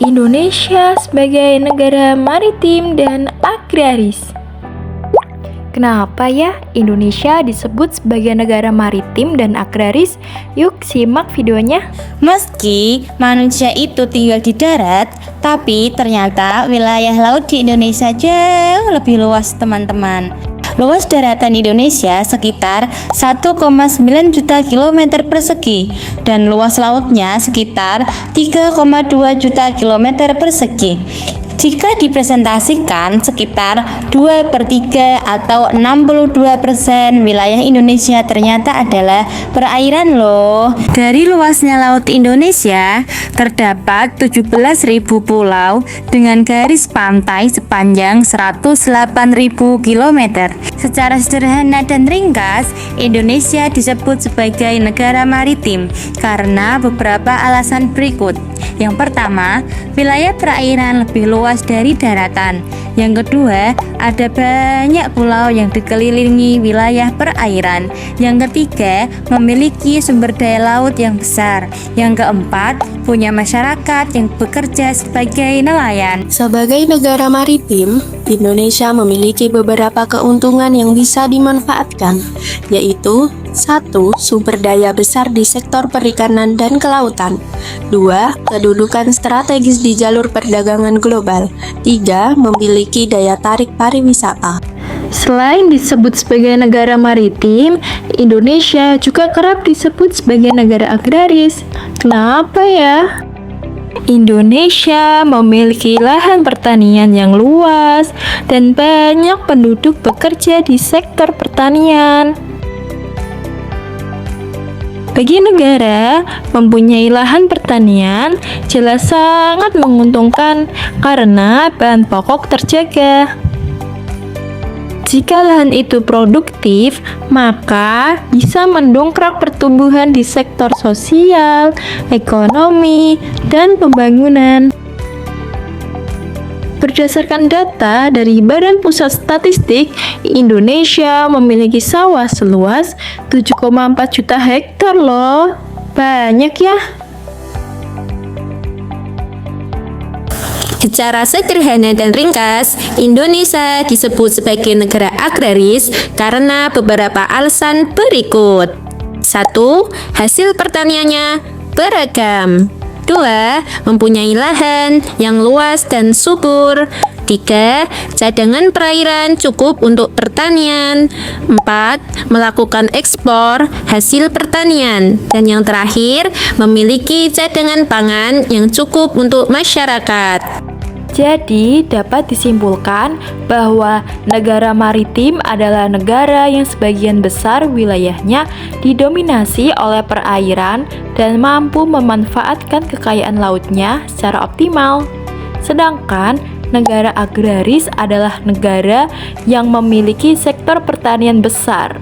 Indonesia sebagai negara maritim dan agraris. Kenapa ya Indonesia disebut sebagai negara maritim dan agraris? Yuk simak videonya. Meski manusia itu tinggal di darat, tapi ternyata wilayah laut di Indonesia jauh lebih luas, teman-teman. Luas daratan Indonesia sekitar 1,9 juta kilometer persegi dan luas lautnya sekitar 3,2 juta kilometer persegi. Jika dipresentasikan, sekitar 2/3 atau 62% wilayah Indonesia ternyata adalah perairan loh. Dari luasnya laut Indonesia, terdapat 17.000 pulau dengan garis pantai sepanjang 108.000 km. Secara sederhana dan ringkas, Indonesia disebut sebagai negara maritim karena beberapa alasan berikut. Yang pertama, wilayah perairan lebih luas dari daratan. Yang kedua, ada banyak pulau yang dikelilingi wilayah perairan. Yang ketiga, memiliki sumber daya laut yang besar. Yang keempat, punya masyarakat yang bekerja sebagai nelayan. Sebagai negara maritim, Indonesia memiliki beberapa keuntungan yang bisa dimanfaatkan, yaitu 1. Sumber daya besar di sektor perikanan dan kelautan. 2. Kedudukan strategis di jalur perdagangan global. 3. Memiliki daya tarik pariwisata. Selain disebut sebagai negara maritim, Indonesia juga kerap disebut sebagai negara agraris. Kenapa ya? Indonesia memiliki lahan pertanian yang luas dan banyak penduduk bekerja di sektor pertanian. Bagi negara, mempunyai lahan pertanian jelas sangat menguntungkan karena bahan pokok terjaga. Jika lahan itu produktif, maka bisa mendongkrak pertumbuhan di sektor sosial, ekonomi, dan pembangunan. Berdasarkan data dari Badan Pusat Statistik, Indonesia memiliki sawah seluas 7,4 juta hektar loh. Banyak ya. Secara sederhana dan ringkas, Indonesia disebut sebagai negara agraris karena beberapa alasan berikut. 1. Hasil pertaniannya beragam. 2. Mempunyai lahan yang luas dan subur. 3. Cadangan perairan cukup untuk pertanian. 4. Melakukan ekspor hasil pertanian. Dan yang terakhir, memiliki cadangan pangan yang cukup untuk masyarakat. Jadi, dapat disimpulkan bahwa negara maritim adalah negara yang sebagian besar wilayahnya didominasi oleh perairan dan mampu memanfaatkan kekayaan lautnya secara optimal. Sedangkan negara agraris adalah negara yang memiliki sektor pertanian besar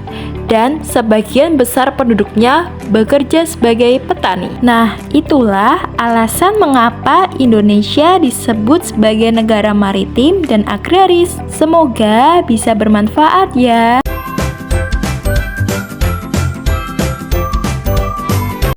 dan sebagian besar penduduknya bekerja sebagai petani. Nah, itulah alasan mengapa Indonesia disebut sebagai negara maritim dan agraris. Semoga bisa bermanfaat ya.